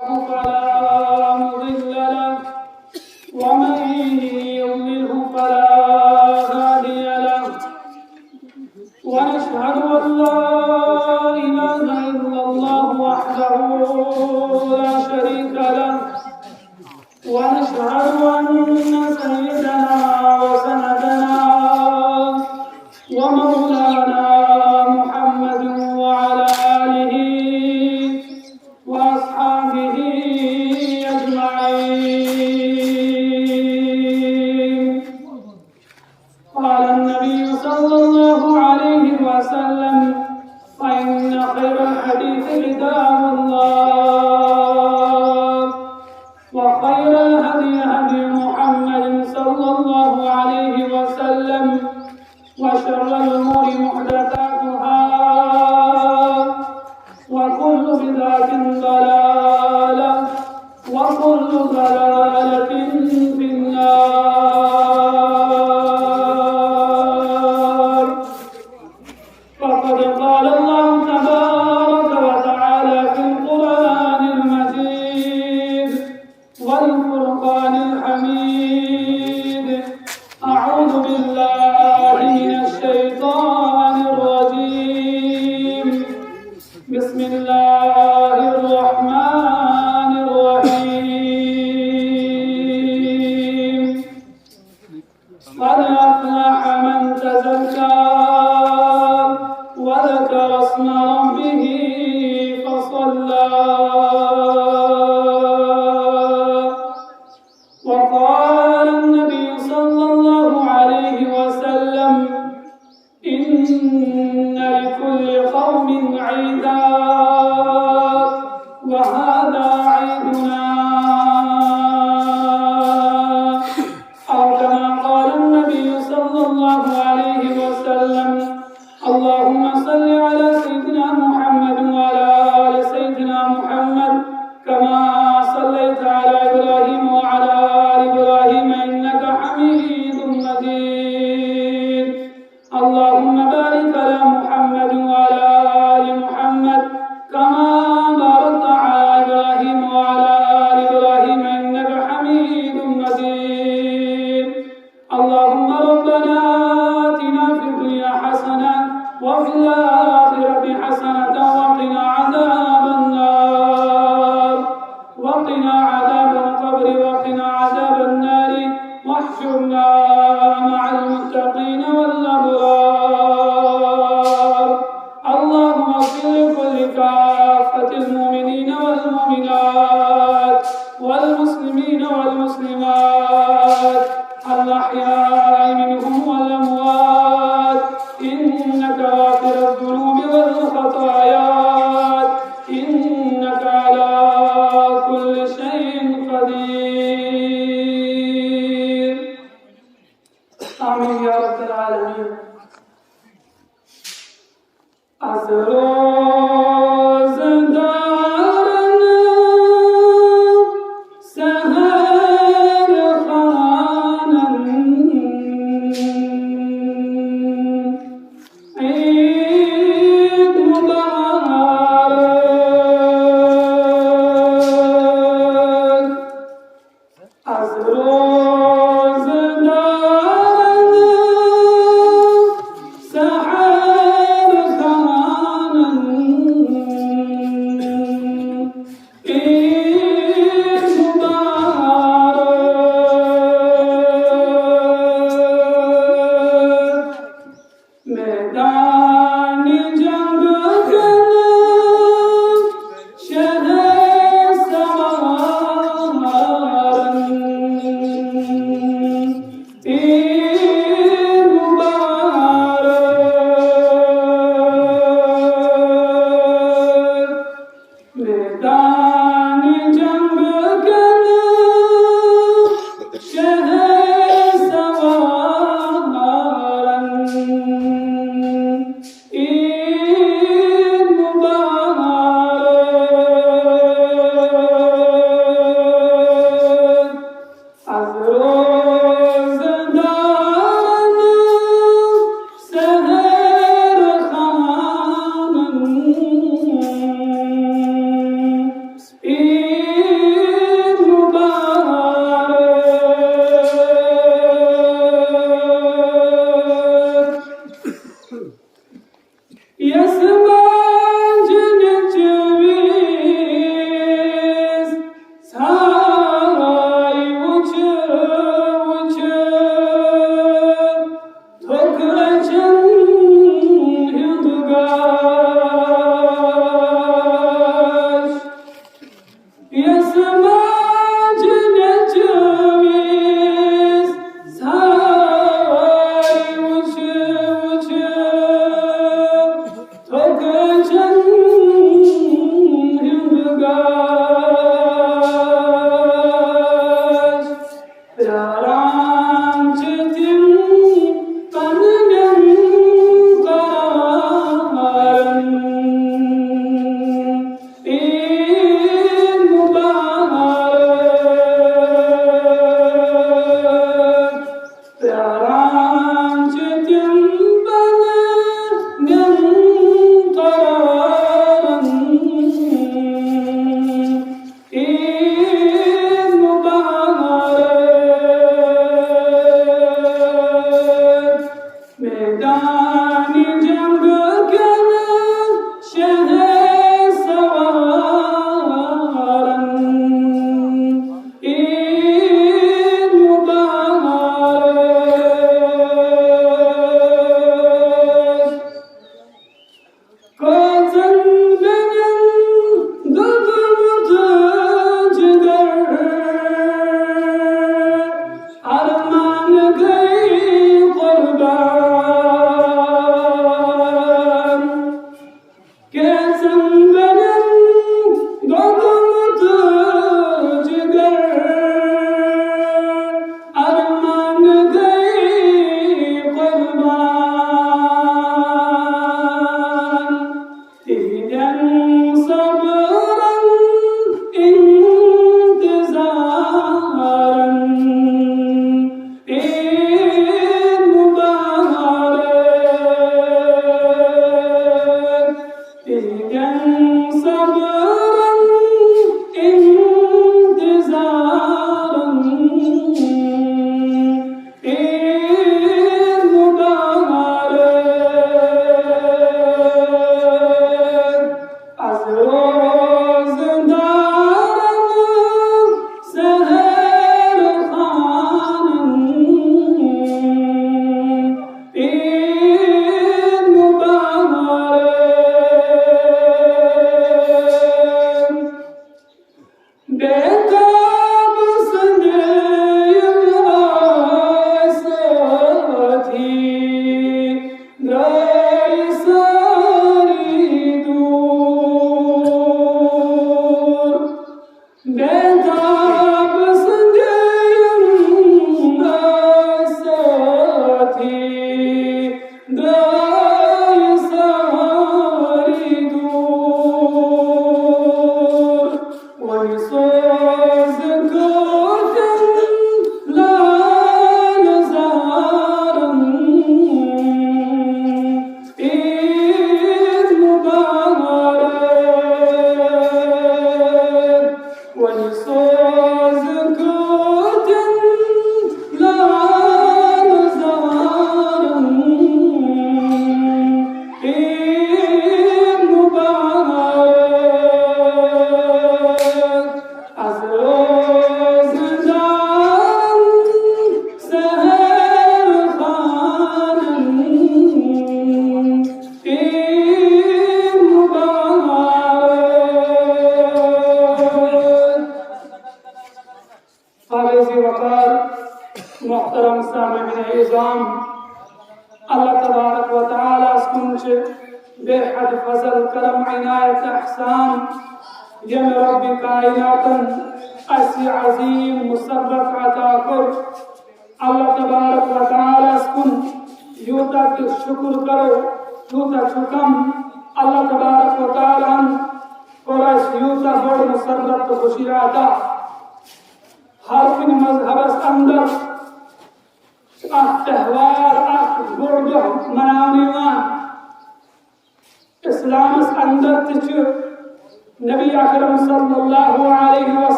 فلا مضل له ومن يضلله فلا هادي له ونشهد أن لا إله إلا الله وحده لا شريك له ونشهد أن سيدنا وسندنا ومولانا محمد وعلى آله وأصحابه أجمعين. قال النبي صلى الله عليه وسلم: فإن خير الحديث كتاب الله وخير الهدي هدي محمد صلى الله عليه وسلم وشر الأمور محدثاتها وكل بدعة ضلالة وكل ضلالة في النار. فقد قال الله تبارك وتعالى في القرآن المجيد والفرقان الحميد: أعوذ بالله من الشيطان الرجيم. بسم الله الرحمن الرحيم. قد أفلح من تزكى وذكر اسم ربه فصلى. وقال النبي صلى الله عليه وسلم: إن لكل قوم عيدا وهذا عيدنا، أو كما قال النبي صلى الله عليه وسلم: اللهم صل على سيدنا محمد وعلى آل سيدنا محمد كما صليت على إبراهيم وعلى آل إبراهيم إنك حميد مجيد. اللهم بارك على محمد وعلى آل محمد كما باركت على إبراهيم وعلى آل إبراهيم إنك حميد مجيد. اللهم ربنا آتنا في الدنيا حسنة وفي الآخرة حسنة وقنا عذاب النار، وقنا عذاب القبر، وقنا عذاب النار، واحشرنا مع المتقين والأبرار. اللهم اغفر لكل كافة المؤمنين والمؤمنات والمسلمين والمسلمات الأحياء منهم والأموات إنك غافر الذنوب والخطايا إنك على كل شيء قدير. آمين يا رب العالمين.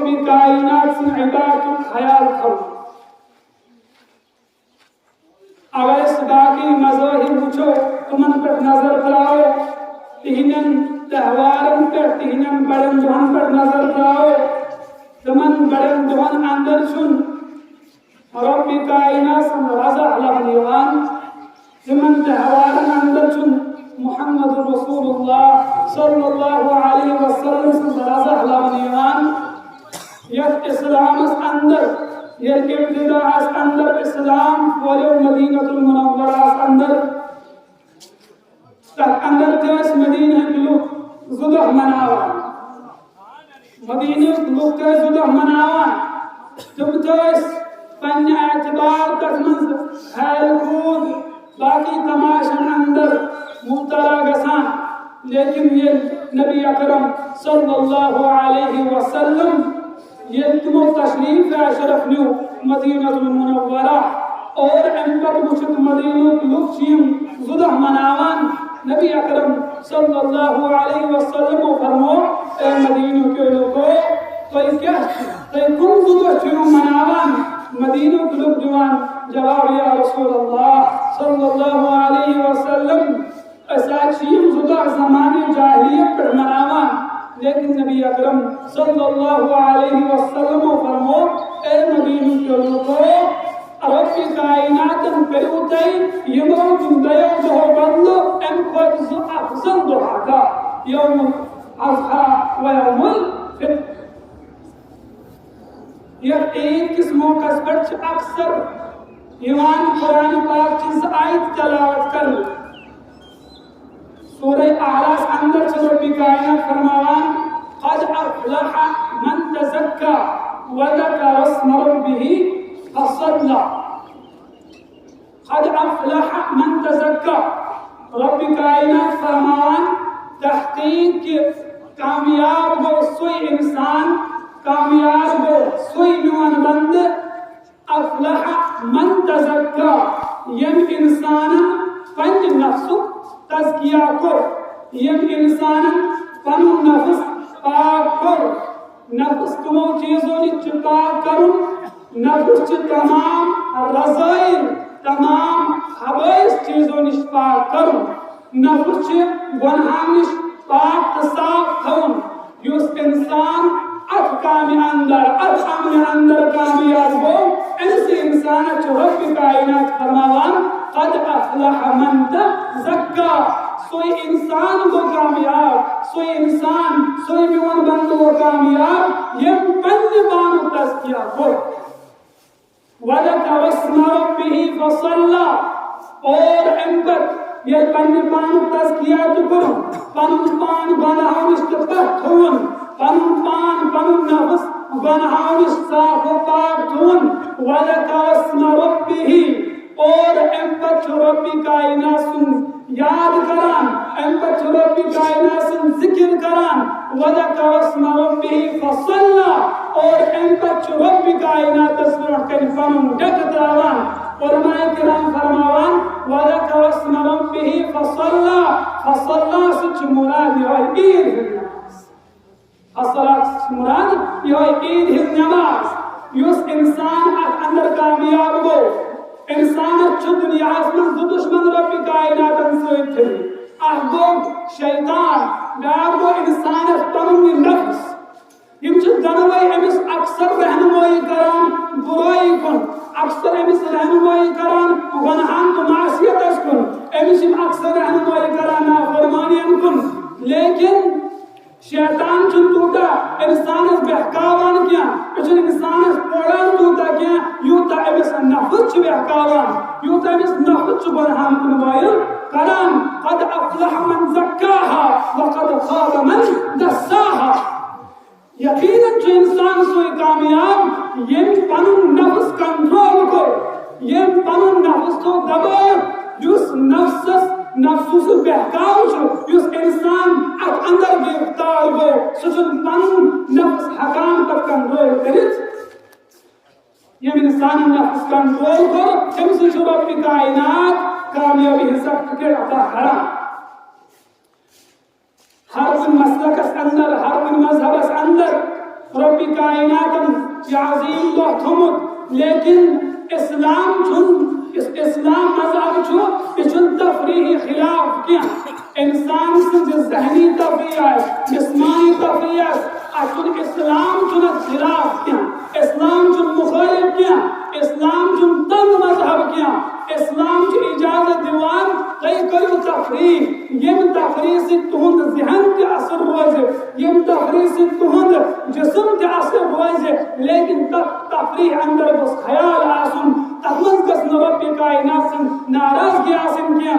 रब्बी कायनात से इबादत ख्याल करो। अगर इस बाकी मज़ाहिर वुचो तुमन पे नजर तराओ, तिहनन त्योहारन पे तिहनन बड़न दुहन पे नजर तराओ, तुमन बड़न दुहन अंदर सुन रब्बी कायनात से रज़ा अलहनिवान, तुमन त्योहारन अंदर सुन मुहम्मद रसूलुल्लाह सल्लल्लाहु अलैहि वसल्लम से रज़ा अलहनिवान। यह इस्लाम अंदर ये इब्तिदा अंदर इस्लाम वाले मदीनतुल मुनव्वरा अंदर तक अंदर तेस मदीना के लोग जुदा मनावा, मदीना के लोग तेस जुदा मनावा, तुम तेस पन्ने एतबार तस्मंज खेल कूद बाकी तमाशन अंदर मुब्तला गसान, लेकिन ये नबी अकरम सल्लल्लाहु अलैहि वसल्लम ये तुम तशरीफ अशरफ न्यू मदीनतुल मुनव्वरा और अंबर मुशत मदीना लुक्सियम जुदा मनावन। नबी अकरम सल्लल्लाहु अलैहि वसल्लम फरमो ए मदीना के लोगों कोई क्या कोई कौन जुदा चुनो मनावन। मदीना के लोग जवान जवाब या रसूल अल्लाह सल्लल्लाहु अलैहि वसल्लम असाचियम जुदा ज़माने जाहिलियत पर मनावन, लेकिन नबी अकरम सल्लल्लाहु अलैहि वसल्लम फरमो ए मदीना के लोगों रब्बी कायनातन करूतई यमो जुंदयो जो बंदो एम खुद जो अफजल दुआ का यौम अज़हा व यौमुल फित्र। यह एक किस मौका पर अक्सर ईमान कुरान पाक की आयत तिलावत कर सूरह आराफ अंदर से रब्बी कायनात फरमावान क़द अफ़लह मन तज़क्का व ज़करा अस्म रब्बिही फसल्ला। क़द अफ़लह मन तज़क्का रब्बी कायनात फरमावान तहक़ीक़ कामयाब हो सोई इंसान, कामयाब हो सोई नुआन बंद अफ़लह मन तज़क्का यम इंसान पंज नफ्सु तज़किया को यम इंसान पनु नफ्स पाक को नफ्स कमो चीजों ने पाक करूं नफ्स तमाम रज़ाइल तमाम खबीस चीजों ने पाक करूं नफ्स गुनाह ने पाक साफ थऊं युस इंसान अत कामी अंदर अत अमन अंदर कामयाब हो ऐसे इंसान रब्बी कायनात फरमावान क़द अफ़लह मन तज़क्का सोई इंसान वो कामयाब सोई इंसान सोई मिवन बंद वो कामयाब ये पन्ने बानु तज़किया को वज़करा अस्म रब्बिही फसल्ला और अंबर ये पन्ने बानु तज़किया तो करो पनुन पान गुनाहों से पहथून पनुन पान पनुन नफ्स गुनाहों से साफ पाक थून वज़करा अस्म रब्बिही और अंबर रब्बी कायनात सुन याद करान अंबर रब्बी कायनात सुन जिक्र करान वज़करा अस्म रब्बिही फसल्ला और अंबर रब्बी कायनात सुन कर फनुन डकतरावान उलमाए किराम फरमावान वज़करा अस्म रब्बिही फसल्ला फसल्ला सुच मुराद है ईद नमाज असलात मुराद ये ईद नमाज युस इंसान अंदर कामयाब हो इंसान दुनिया में दुश्मन रब्बी कायनात से अगो शैतान बागो इंसान पनुन नफ्स यम दनवे अमिस अक्सर रहनुमाई करान बुराई कुन अक्सर अमिस रहनुमाई करान गुनाहान तो मासियत कुन अमिस अक्सर रहनुमाई करान नाफरमानियन कुन लेकिन शैतान चुन टूटा इंसान बहकावान क्या इंसान पोड़ान टूटा क्या यूता अमिस नफ्स बहकावान यूता अमिस नफ्स गुनाहान कुनवाइल करान क़द अफ़लह मन ज़क्काहा व क़द ख़ाब मन दस्साहा। यकीनन जो इंसान सोई कामयाब ये पनुन नफ्स कंट्रोल को ये पनुन नफ्स को दबो युस नफ्स से बहकाव जो युस इंसान अंदर गिरफ्तार हो सुन पनुन नफ्स हकाम पर कंट्रोल करित ये इंसान नफ्स कंट्रोल को हमसे जो रब्बी कायनात कामयाबी हिसाब के अता हराम हर कोई मसलक अंदर हर कोई मजहब अंदर रब्बी कायनातन अज़ीम दो थमुत लेकिन इस्लाम इस्लाम मजहब तफरीही खिलाफ क्या इंसान जहनी तफरीह जिस्मानी तफरीह इस्लाम खिलाफ क्या इस्लाम मुखालिफ क्या इस्लाम तंग मजहब क्या इस्लाम इजाजत दिवान कई करो तफरीह यम तफरीह से तुहंद जहन के असर रोज यम तफरीह से तुहंद जिस्म के असर रोज लेकिन तफरीह अंदर बस ख्याल आसुन तमन कस रब्बी कायनात से नाराज के आसिम क्या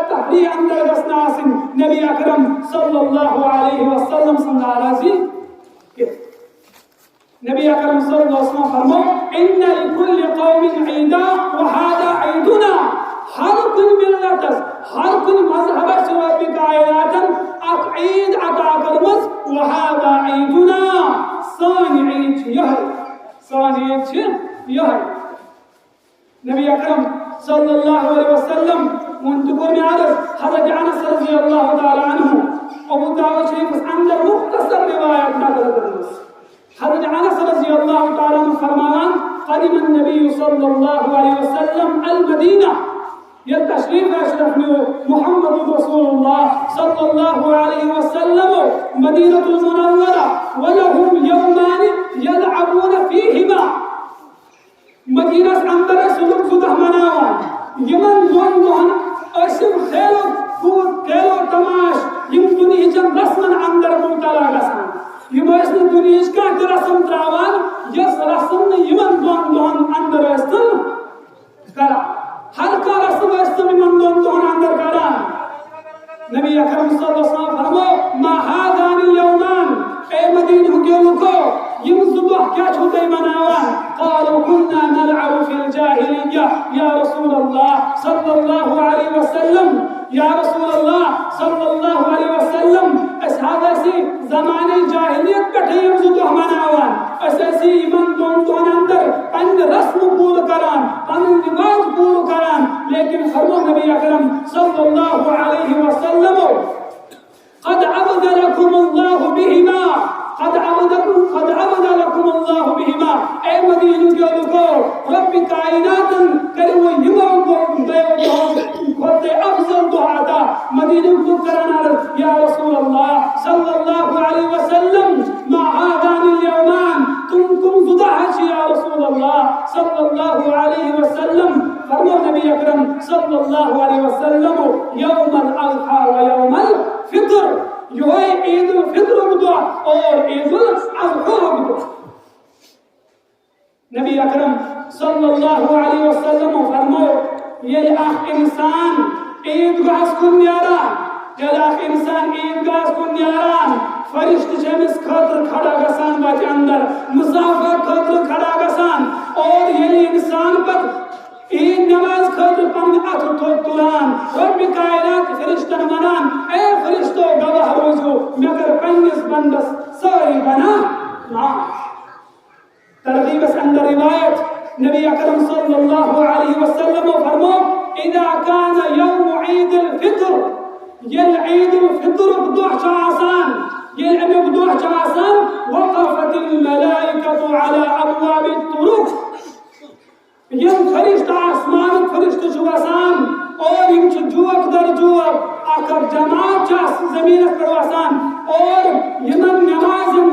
तफरीह अंदर बस नासिम नबी अकरम सल्लल्लाहु अलैहि वसल्लम से नाराजी नबी अकरम सल्लल्लाहु अलैहि वसल्लम फरमाओ इन्ना लिकुल्लि कौमिन ईदा व हादा ईदुना हर कुन मिल्लत हर कुन मजहब रब्बी कायनातन अक ईद अता करमस व हादा ईदुना सान ईद यह नबी अकरम सल्लल्लाहु अलैहि वसल्लम मुंतकुर में आरस हज़रत अनस रज़ियल्लाहु ताला अन्हु अबू दाऊद शरीफ अंदर मुख्तसर रिवायत नकल करमस हज़रत अनस रज़ियल्लाहु ताला अन्हु फरमान क़दिम नबी सल्लल्लाहु अलैहि वसल्लम अल मदीना यह तशरीफ अशरफ में मुहम्मद रसूलुल्लाह सल्लल्लाहु अलैहि वसल्लम मदीनतुल मुनव्वरा व लहुम यौमान यलअबून फीहिमा मदीना अंदर सुलूक सुधा मनावा यमन दोन असम खेलो तमाश यम दुनिया रस्मन अंदर मुबतला गसान यम दुनिया का रस्म त्रावान यस रस्म यमन दोन अंदर करा हर का रस्म यमन दोन अंदर करा नबी अकरम सल्लल्लाहु अलैहि वसल्लम फरमाओ मा हादानी यौमान ए मदीना के लोगों यम सुबह क्या छूते मनावान قالوا كنا نلعب في الجاهلية يا رسول الله صلى الله عليه وسلم يا رسول الله صلى الله عليه وسلم هذا سي زمان الجاهلية كتير زده مناوان أساسي من دون أندر أن رسم بول كلام أن رواج بول كلام لكن فرمو نبي أكرم صلى الله عليه وسلم قد عبد لكم الله بهما قد عبد لكم الله بهما اے مدینہ کے لوگوں رب کائنات کرو یمن کو خود افضل دعا مدینہ کو کرنا یا رسول اللہ صلی اللہ علیہ وسلم ما هذان اليومان تم فتحت یا رسول اللہ صلی اللہ علیہ وسلم فرمو نبی اکرم صلی اللہ علیہ وسلم یوم الاضحى ويوم الفطر जो है ईद उल फित्र दुआ और ईद उल अज़हा दुआ नबी अकरम सल्लल्लाहु अलैहि वसल्लम फरमाओ ये इंसान ईदगाह को न्यारा इंसान ईदगाह को न्यारा फरिश्ते जमिस खातर खड़ा गसान बात अंदर मुसाफिर खातर खड़ा गसान और ये इंसान पर ईद नमाज खातर पन अथ तुलान रब्बी कायनात फरिश्तन मनान ए फरिश्तो गवाह रोजो मगर पन्निस बंदस सारी बना ना तरगीब अंदर रिवायत नबी अकरम सल्लल्लाहु अलैहि वसल्लम फरमाओ इदा कान यौम ईद अल फित्र ये ईद अल फित्र बदुह आसान ये बदुह आसान वक़फत अल मलाइकतु अला अबवाब अल तुरुक यम फरिश्ता आसमान फरिश्ते जुवासान और यम जुवक दर जुवक आकर जमात जमीन पर वसान और यमन नमाज़न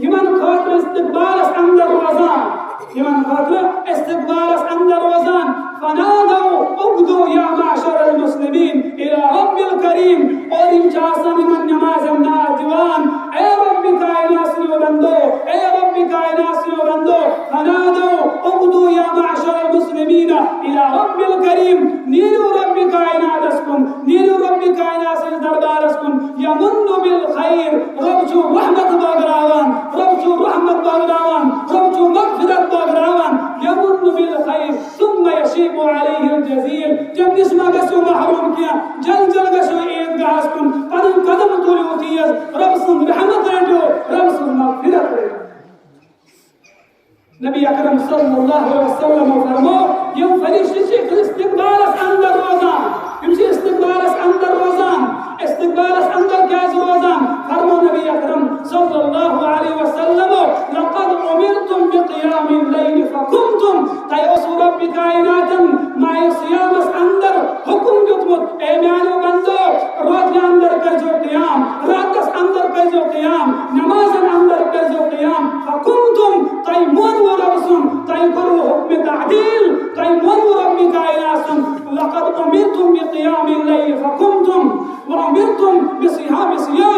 यमन खातर इस्तिक़बाल अंदर रोज़ान यमन खातर इस्तिक़बाल अंदर रोज़ान फनादो उगदो या माशर المسلمين इला रब्बिल करीम और यम चासन यमन नमाज़न ना दीवान ए रब्बी कायनात से बंदो ए रब्बी कायनात से बंदो फनादो उगदो या माशर المسلمين इला रब्बिल करीम नीलू रब्बी कायनात अस्कुन नीलू रब्बी कायनात से दरबार अस्कुन यमुन्नु बिल खैर रब्जु रहमत बागरावान रब्जु रहमत बागरावान रब्जु मगफिरत बागरावान यमुन्नु बिल खैर ثم यशीबु अलैहि الجزيل जब निस्मा गसो महरूम किया जल गसो ईदगाह अस्कुन कदम तोली उतियस रब सुन रहमत रेटो रब सुन मगफिरत रेटो नबी अकरम सल्लल्लाहु अलैहि वसल्लम फरमाओ ये फरिश्ते से इस्तिक़बाल अंदर रोज़ान इनसे इस्तिक़बाल अंदर रोज़ान इस्तिक़बाल अंदर क्या रोज़ान फरमाओ नबी नबी अकरम सल्लल्लाहु अलैहि वसल्लम लक़द उमिरतुम बिक़ियामिल लैल फकुमतुम तय ओसु रब्बि कायनातन माय सियामस अंदर हुकुम दितमुत ए म्यानो बंदो रोज अंदर करजो क़ियाम रातस अंदर करजो क़ियाम नमाज़न अंदर करजो क़ियाम फकुमतुम तय मोन वो रब्सुम तय करो हुक्म तादील तय मोन वो रब्बि कायनातुम लक़द उमिरतुम बिक़ियामिल लैल फकुमतुम वअमिरतुम बिसियाम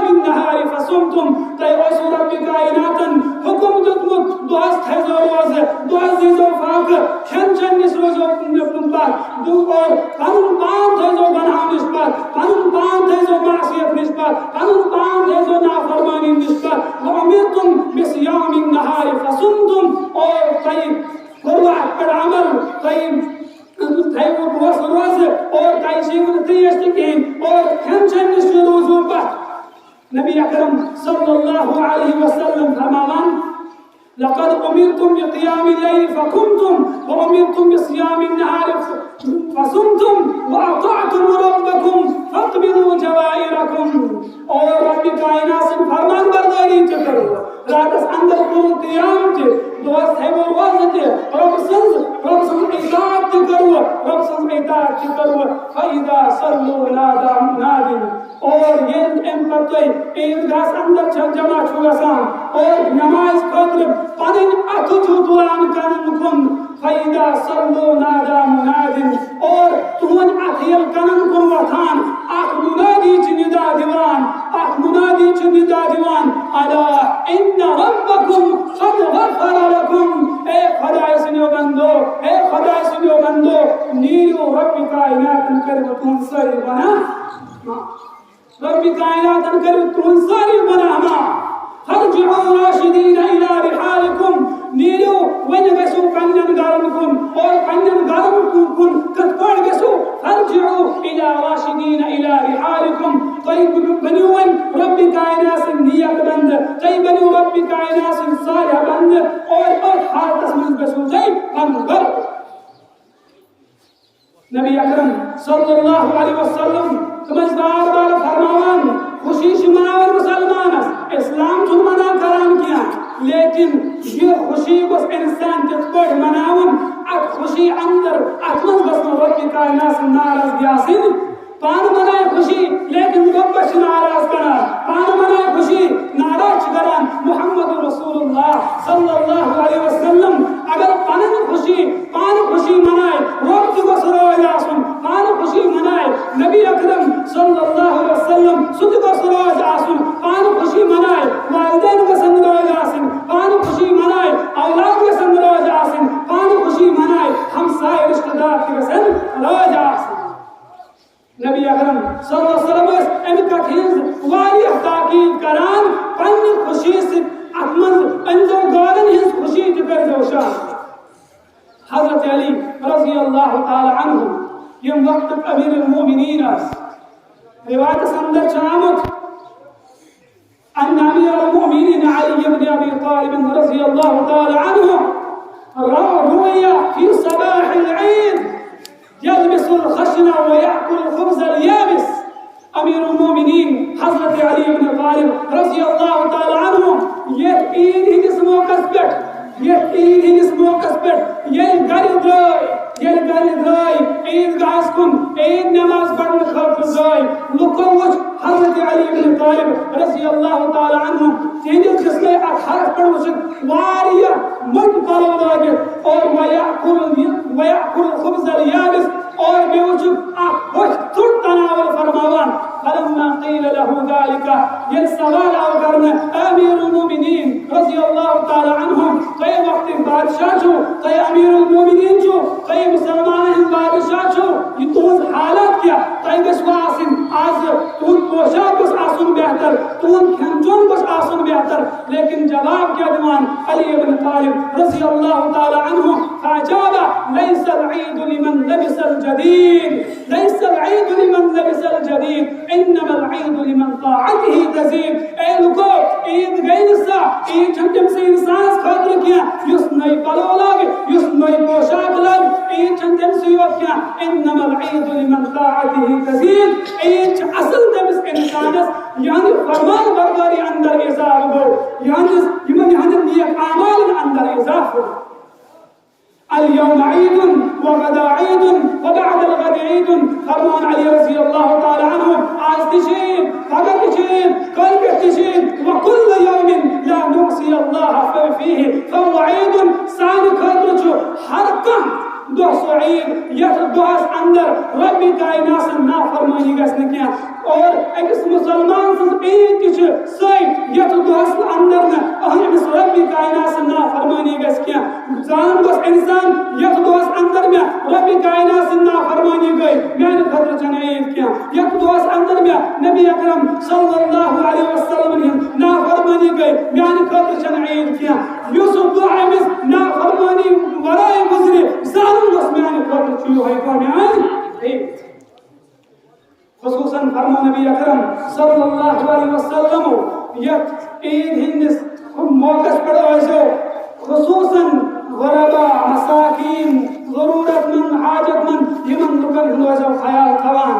النهار فصمتم तय ओसु रब्बि कायनातन हुकुम दितमुत दुआस थैजो रोज दुआस दीजो फाक खेन चन निस रोजो पर दु और पनुन पान थैजो गुनाह निस पर पनुन पान थैजो मासियत निस पर पनुन पान थैजो नाफरमानी निस पर वअमिरतुम बिसियाम النهار फصمتم और तय कुर्बान पर अमल तय तय वो दुआस रोज और तय शिवन त्रियश किन और खेन चन निस रोजो पर नबी अकरम सल्लल्लाहु अलैहि वसल्लम फरमावन लक़द उमिरतुम बिक़ियामिल लैल फकुमतुम व उमिरतुम बिसियामिन नहार फसुमतुम व अताअतुम रब्बकुम फक़बिलू जवाइरकुम और रब्बि कायनात से फरमान बरदारी करो रातस अंदर करो क़ियाम के दोस्त है वो रोज के रब संग इताअत करो रब संग इताअत करो फइदा सल्लू नादिन और ये एम्पतोय ईदगाह अंदर जमा छुगसान और नमाज खतर पनिन अथु तुलान कनन कुन फइदा सल्लू नादा मुनादिन और तुन अथियल कनन कुन वथान आख मुनादी च निदा दिवान अला इन रब्बकुम क़द गफ़र लकुम ए खुदा सुनियो बंदो नीरो रब्बि कायनात कर तुन सरी बना रब्बि कायनात कर तुन सारी बनामा फरजिउ राशिदीन इला रिहालिकुम नीरो वन गसु कन्नन गारन कुन और कन्नन गारन कुन कतपड़ गसु फरजिउ इला राशिदीन इला रिहालिकुम तय बनिवन रब्बि कायनात से नियत बंद तय बनु रब्बि कायनात से सारा बंद और हालत में गसु तय अंबर नबी अकरम सल्लल्लाहु अलैहि वसल्लम समझदार बार फरमावन खुशी शुमार मुसलमान इस्लाम तुम मना करान किया लेकिन ये खुशी बस इंसान तित मनावन अत खुशी अंदर अतमन बस रब्बि कायनात नाराज यासिन पान मनाए खुशी लेकिन रब्बश नाराज करा पान मनाए खुशी नाराज करा मुहम्मद रसूलुल्लाह सल्लल्लाहु अलैहि वसल्लम अगर पान खुशी मनाए रब्ब बस यासिन पान खुशी मनाए नबी अकरम सल्लल्लाहु अलैहि वसल्लम सुद बस यासिन पान खुशी मनाए वालिदैन के संग यासिन पान खुशी मनाए औलाद के संग यासिन पान खुशी मनाए हम सारे रिश्तेदार के संग यासिन नबी अकरम सल्लल्लाहु अलैहि वसल्लम इन कथीज वारिया ताकीद करान पन्नी खुशी से अतमन अंजो गालन हिज खुशी कर जोशान हजरत अली रज़ी अल्लाह ताला अन्हु यम वक्त अमीर अल-मोमिनीन रिवायत संदर चामत अन अमीर अल-मोमिनीन अली इब्न अबी तालिब रज़ी अल्लाह ताला अन्हु रुया फी सबाह अल-ईद يلبس الخشن ويأكل الخبز اليابس أمير المؤمنين حضرت علي بن طالب رضي الله تعالى عنه يتقين هنس موقس पर يل गरी द्राय ईद गास कुन ईद नमाज पढ़ने खातिर द्राय लुको वच हजरत अली इब्न तालिब रज़ी अल्लाह ताला अन्हु तेज जिसने अखार पर वच वारिया मन पलो लागे और वयाकुल खुब्ज़ अल-याबिस और बेवजू खुश तुर तनावल फरमावन फलम्मा क़ील लहु ज़ालिका ये सवाल करने अमीरुल मोमिनीन रज़ी अल्लाह ताला अन्हु कई वक्त बादशाह जो कई अमीरुल मोमिनीन जो कई मुसलमान बादशाह जो ये तुझ हालत क्या कई विश्वासिन आज तुझ पोशाक बस आसन बेहतर तुझ खंजोन बस आसन बेहतर लेकिन जवाब क्या दीवान अली इब्न तालिब रज़ी अल्लाह ताला अन्हु फाजाबा लैस अल-ईद लिमन लबिस अल-जदीद लैस अल-ईद लिमन लबिस अल-जदीद इन्नमा अल-ईद लिमन ताअतिही तज़ीद ए लोगो ईद गैनसा ईद छंटम से इंसान खातिर किया युस नई पलो लागे युस नई पोशाक लागे ईद छंटम से यो क्या इन्नमा अल-ईद लिमन ताअतिही तज़ीद ईद असल तमिस इंसानस यानी फरमान बरदारी अंदर इजाफा اليوم عيد وغدا عيد وبعد الغد عيد فرمان علي رضي الله تعالى عنه आज तशीन भगत तशीन कल के तशीन وكل يوم لا نعصي الله فيه فهو عيد सान खतर हर कह दो ईद यथ दोहस अंदर रबी कायनात नाफरमानी गई और अकिस मुसलमान ईद सही यथ दोहस अंदर नमिस रबी कायनात नाफरमानी गई जान गो इंसान यथ दोहस अंदर में रबी कायनात नाफरमानी गई मेरे खतर छन ईद क्या यथ दोहस अंदर में नबी अकरम सल्लल्लाहु अलैहि वसल्लम नाफरमानी गई मेरे खतर छन ईद क्या यूसुफ दो अमिस नाफरमानी वराए गुजरे खुसूसन फरमा नबी अकरम सल्लल्लाहु अलैहि वसल्लम यत ईद हिंदिस मौकस पर आजो खुसूसन गरबा मसाकीन जरूरतमंद हाजतमंद यमन लुकन हिंदो ख्याल थवान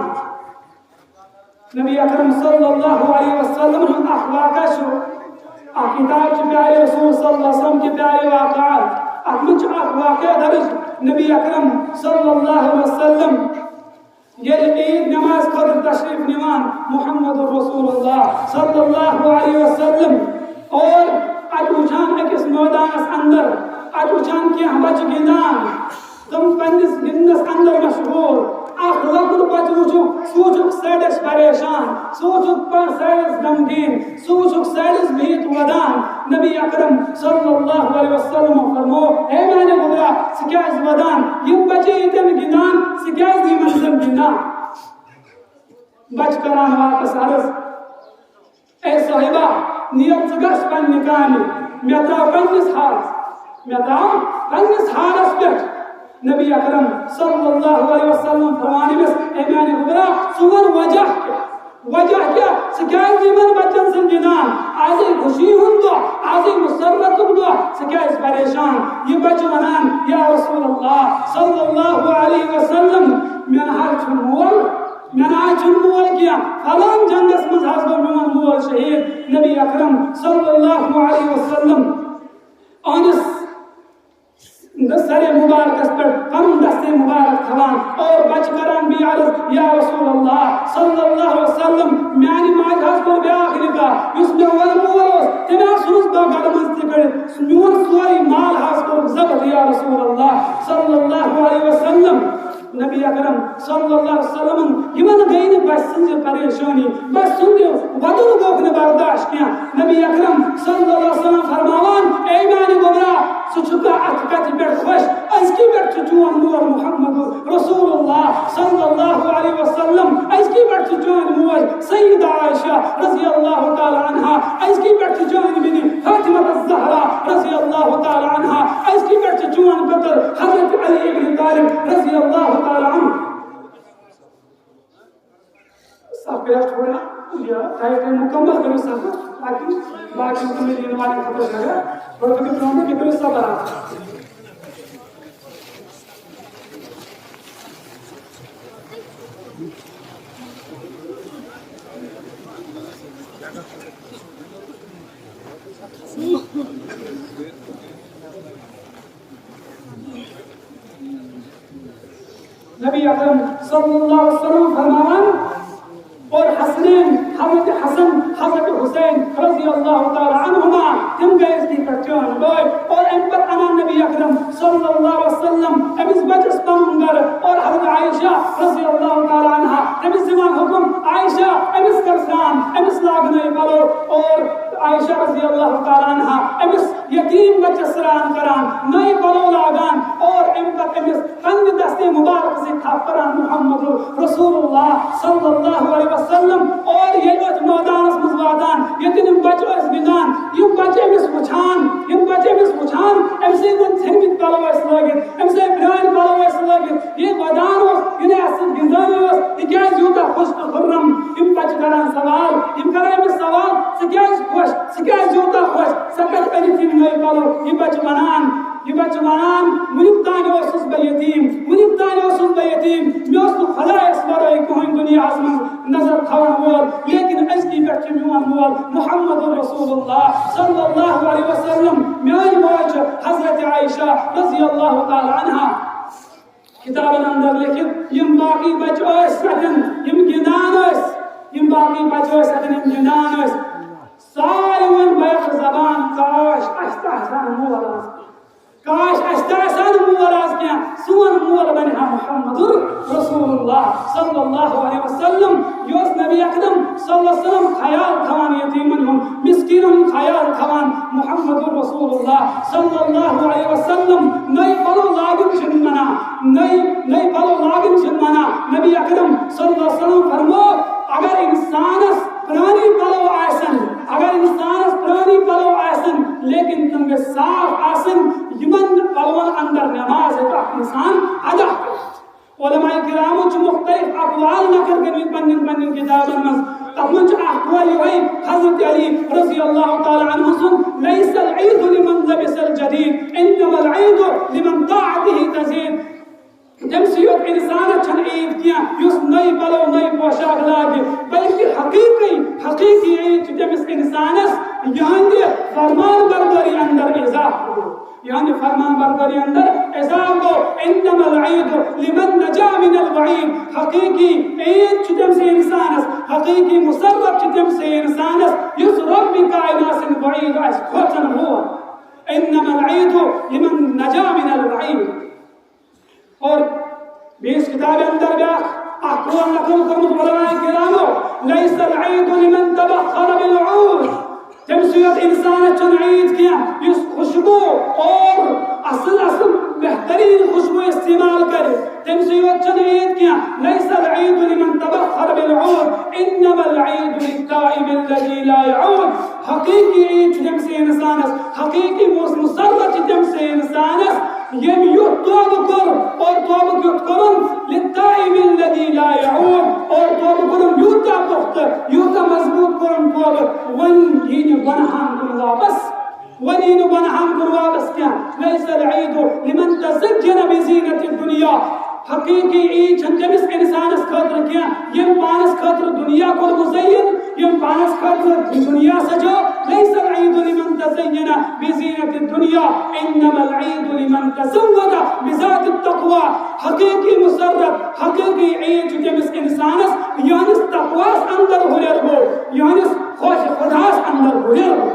नबी अकरम सल्लल्लाहु अलैहि वसल्लम अखलाक शो किताब के प्यारे रसूल सल्लल्लाहु अलैहि वसल्लम के प्यारे वाक़ात अखमच वाक़या दर्ज नबी अकरम सल्लल्लाहु अलैहि वसल्लम ये ईद नमाज खतर तशरीफ निवान मुहम्मद रसूलुल्लाह सल्लल्लाहु अलैहि वसल्लम और अटुचान अकिस मैदानस अंदर अटुचान के बच गिंदान तुम पंडिस गिंदस अंदर मशहूर आख लकुल बच वुचुक सूचुक सैडस परेशान सूचुक पर सैडस गमगीन सूचुक सैडस भीत वदान नबी अकरम सल्लल्लाहु अलैहि वसल्लम फरमो हे मैंने बुरा सिकाज वदान यम बचे इतन गिंदान सिकाज दी मंजम गिंदान बच करान वापस अर्ज ए साहिबा नियत सगस पन निकामी मेता पन्निस हारस पे नबी अकरम सल्लल्लाहु अलैहि वसल्लम फरमाने में ऐमान गुबरा सुवन वजह क्या सिकायत जीवन बच्चन से जिनान आजे खुशी हुंदो आजे मुसर्रत हुंदो सिकायत परेशान ये बच्च वनान या रसूल अल्लाह सल्लल्लाहु अलैहि वसल्लम मेना चुनमोल किया फलान जंगस में हसबो मेवन मोल शहीद नबी अकरम सल्लल्लाहु अलैहि वसल्लम अनस दस्तरे मुबारक पर हम दस्ते मुबारक थवान और बच करान भी अर्ज या रसूल अल्लाह सल्लल्लाहु अलैहि वसल्लम म्यानी माज हस को ब्याह निका उस में वर मोल तना सुस बा गडमस ते करे म्योन सोरी माल हस को जबत या रसूल अल्लाह सल्लल्लाहु अलैहि वसल्लम नबी अकरम सल्लल्लाहु अलैहि वसल्लम यमन गईन बस संज परेशानी बस सुनियो वदन गोखने बर्दाश्त किया नबी अकरम सल्लल्लाहु अलैहि वसल्लम फरमावन ए मानी गोबरा सुचुका अतकत पे खुश इसकी पे चुचुन मोर मुहम्मद रसूलुल्लाह सल्लल्लाहु अलैहि वसल्लम इसकी पे चुचुन मोर सय्यदा आयशा रज़ियल्लाहु ताला अन्हा इसकी पे चुचुन बिनी फातिमा ज़हरा रज़ियल्लाहु ताला अन्हा इसकी पे चुचुन पुत्र हजरत अली इब्न तालिब रज़ियल्लाहु ताला अन्हु सब पे छोड़ा या टाइटल मुकम्मल करो सब ताकि बाकी तुम्हें लेने वाले खबर लगा और कभी प्रॉब्लम के लिए सब आ नबी अकरम सल्लल्लाहु अलैहि वसल्लम फरमावन और हसनैन हजरत हसन हजरत हुसैन रज़ियल्लाहु ताला अन्हुमा तुम गए इसकी कच्चन बोय और इन पर अना नबी अकरम सल्लल्लाहु अलैहि वसल्लम अमिस बचस पंगर और हजरत आयशा रज़ियल्लाहु ताला अन्हा अमिस जमान हुक्म आयशा अमिस करसान अमिस लागने वालो और आयशा रज़ियल्लाहु ताला अन्हा अमिस यतीम बच्चा सरान करान नए वालो लागान और इन पर अमिस कंद दस्ते मुबारक से खापरान मुहम्मद रसूलुल्लाह सल्लल्लाहु अलैहि वसल्लम और ये लोग मैदान में वादान यतिन बच्चों इस बिनान ये बच्चे में सुचान ऐसे मन सेमित पालो इस लगे ऐसे ब्रांड पालो इस लगे ये मैदान हो इन्हें असल गिंदान हो ये क्या जोता खुश खुर्रम इन बच्चे करान सवाल इन कराए में सवाल से क्या खुश से क्या जोता खुश सकत एनीथिंग नहीं पालो ये बच्चे बनान मुनिब्तान ओसुस बयतीम म्योस खुदा इस बारे कोई दुनिया आसमान नजर खावन वो लेकिन इसकी बच्चे म्योन मोल मुहम्मद रसूलुल्लाह सल्लल्लाहु अलैहि वसल्लम म्यान मौज हजरत आयशा रज़ियल्लाहु ताला अन्हा किताबन अंदर लिखित यम बाकी बच्चे सतन यम गिनान यम बाकी बच्चे सतन यम गिनान सारिवन बैठ ज़बान काश अस्तहसान मोलाज काश अस्तहसान मोलाज क्या सुन मोल बने मुहम्मदुर रसूलुल्लाह सल्लल्लाहु अलैहि वसल्लम योस नबी अकरम सल्लल्लाहु अलैहि वसल्लम ख्याल थवान यतीमन हम मिस्किनन ख्याल थवान मुहम्मदुर रसूलुल्लाह सल्लल्लाहु अलैहि वसल्लम नई पलो लागिन छिन मना नई पलो लागिन छिन मना नबी अकरम सल्लल्लाहु अलैहि वसल्लम फरमो अगर इंसानस पुरानी पलो आसन अगर इंसानस पुरानी पलो आसन लेकिन तुमके साफ आसन यमन पलोन अंदर नमाज है तो इंसान अदा उलमाए किराम च मुख्तलिफ अक़वाल नकल कर पन्निन किताबन मस तमन च अक़वाल वही हज़रत अली रज़ियल्लाहु ताला अन्हु सुन लैसल ईद लिमन लबिसल जदीद इन्नमल ईद लिमन ताअतिही तज़ीद जमसियत इंसान छन ईद किया युस नई पलो नई पोशाक लागे बल्कि हकीकी ईद जमस इंसानस यहां फरमान बरदारी अंदर इजाफा हो यानी फरमान बरदारी अंदर इजाफा इन्नमल ईद लिमन नजा मिनल वईद हकीकी ईद जमस इंसानस हकीकी मुसर्रफ जमस इंसानस युस रब्बी कायनात वईद अस खोचन हुआ इन्नमल ईद लिमन नजा मिनल वईद और 20 किताब अंदर अक़वाल नक़ल करमुत उलमाए किरामो लैसल ईद लिमन तबख्खर बिल ऊद जमसियत इंसान चन ईद किया इस खुशबू और असल बेहतरीन खुशबू इस्तेमाल करे जमसियत चन ईद किया लैसल ईद लिमन तबख्खर बिल ऊद इन्नमल ईद लित्ताइब अल्लज़ी ला यऊद हकीकी ईद जमसे इंसानस हकीकी मुसर्रत जमसे इंसानस यम युत तौब कर और तौब युत करन लित्ताइब अल्लज़ी ला यऊद और तौब करन युता पुख्त युता मजबूत करन तौब वन यीन गुनाहान कर वापस वन यीन गुनाहान कर वापस क्या लैसल ईद लिमन तज़ज्जन बिज़ीनत दुनिया हकीकी ईद जमस इंसानस खातिर क्या यम पानस खातिर दुनिया को मुज़य्यन यम पानस खातिर दुनिया सजो लैसल ईद लिमन तज़य्यन बिज़ीनत दुनिया इन्नमल ईद लिमन तज़व्वद बिज़ात तक़वा हकीकी मुसर्रत हकीकी ईद जमस इंसानस यानिस तक़वास अंदर हुरगो यानिस खुश खुदास अंदर हुरगो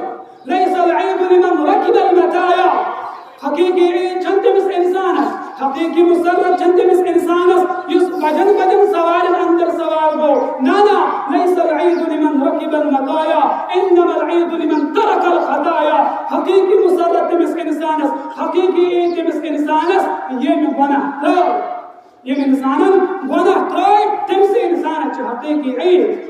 लैसल ईद लिमन रकिबल मताया हकीकी ईद जमस इंसानस हकीकी मुसर्रत जमस इंसानस युस वजन सवार अंदर सवार हो नाना लैसल ईद लिमन रकिबल मताया इन्नमल ईद लिमन तरकल खताया हकीकी मुसर्रत जमस इंसानस हकीकी ईद जमस इंसानस ये में गुनाह तो ये इंसानन गुनाह त्राय जमस इंसान च हकीकी ईद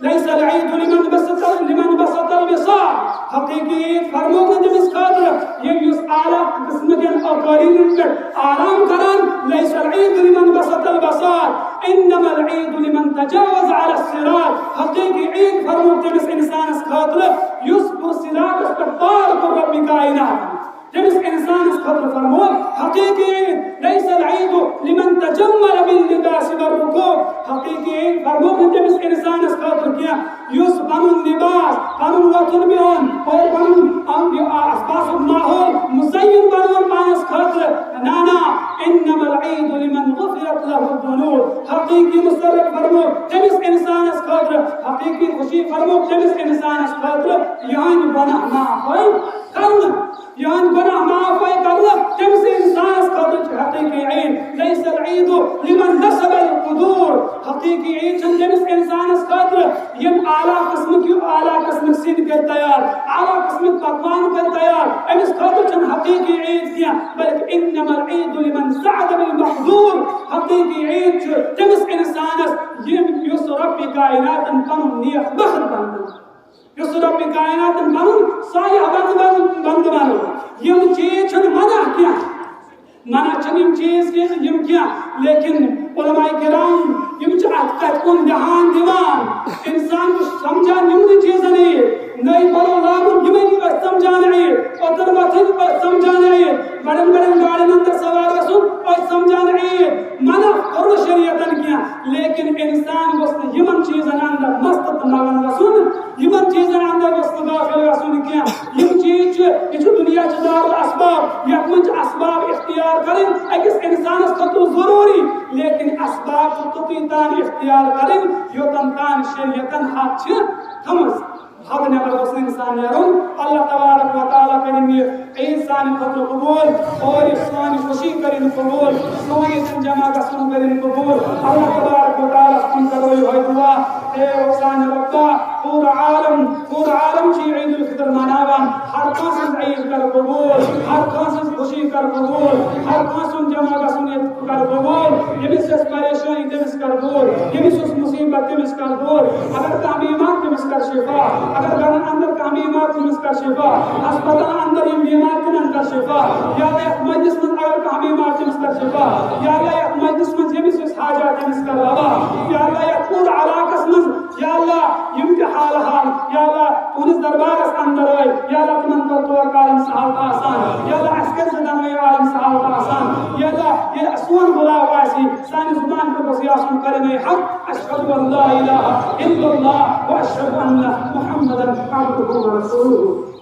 लैसल ईद लिमन बसतल विसाल हकीकी ईद फरमोगन जमस खातिर ये युस आला किस्म के अकारीन पे आराम करन लैसल ईद लिमन बसतल विसाल इन्नमल ईद लिमन तजावज अला सिरात हकीकी ईद फरमोग जमस इंसान खातिर युस सिरात पर पार को रब कायनात जमस इंसान खातिर फरमोग हकीकी ईद लैसल ईद लिमन तजम्मल बिल लिबास वरुकूब हकीकी ईद फरमोग जमस इंसान खातिर क्या युस पनुन लिबास पनुन वतन बियान और पनुन आसपास माहौल मुज़य्यन बनवन पानस खातिर नाना इन्नमल ईद लिमन गुफिरत लहु दुनूब हकीकी मुसर्रत फरमोग जमस इंसान खातिर हकीकी खुशी फरमोग जमस इंसान खातिर यान गुनाह माफ है करना यान गुनाह माफ है करना जमस इंसान खातिर हकीकी ईद लैसल ईद लिमन नसब अल कुदूर हकीकी ईद जमस इंसान खातिर यम आला किस्म सिंध कर तैयार आला किस्म पकवान कर तैयार एमिस खातिर छन हकीकी ईद किया बल्कि इन्नमल ईद लिमन सअद बिल महजूर हकीकी ईद जमस इंसानस यम युस रब्बी कायनात पनुन नियत बखर बंद युस रब्बी कायनात पनुन साया बंद यम चीज छन मना किया मना छन यम चीज के यम किया लेकिन उलमाए किराम यम च अतकुन ध्यान दिवान इंसान को समझा निम्न चीज नहीं नई पलो लागू यमन समझा नहीं उतर मथन पर समझा नहीं बड़न गाड़ी अंदर सवार रसूल और समझा नहीं मना और शरीयतन किया लेकिन इंसान वस्त यमन चीजन अंदर मस्त तमगन रसूल यमन चीजन अंदर वस्त गाफिल रसूल किया यम चीज इस दुनिया च दारुल असबाब यमन असबाब इख्तियार करें अकिस इंसान खतु जरूरी लेकिन असबाब तुती तान इख्तियार करें योतन तान शरीयतन हक छ थमस हद नेबर गो इंसान यारुन अल्लाह तबारक व तआला करें इंसान खतु कबूल और इंसान खुशी करें कबूल सोई जमा गसन करें कबूल अल्लाह तबारक व तआला हम करो है दुआ ए इंसान रब्बा पूरा आलम की ईद उल फितर मनावन हर कासन ईद कर कबूल हर कासन खुशी कर कबूल हर कासन जमा गसन कर कबूल यमिस परेशानी तमिस कर दूर यमिस मुसीबत तमिस कर दूर अगर बीमार तमिस कर शिफा अगर घर अंदर बीमार तमिस कर शिफा अस्पताल अंदर यम बीमार तमिस कर शिफा या अल्लाह मजलिस में अगर बीमार तमिस कर शिफा या अल्लाह मजलिस में यमिस हाजा तमिस कर बाबा या अल्लाह पूरा इलाका में या अल्लाह यम के हाल या अल्लाह तुनिस दरबार अंदर आए या अल्लाह तुमन को तो कालम सहाब आसान या अल्लाह अस्कर सदा में आलम सहाब आसान या अल्लाह ये असवान बुला वासी सानी जुबान को बसियासुन करने हक अशहदु अल्ला इलाहा इल्लल्लाह व अशहदु अन्ना मुहम्मदन अब्दुहु व रसूलुहु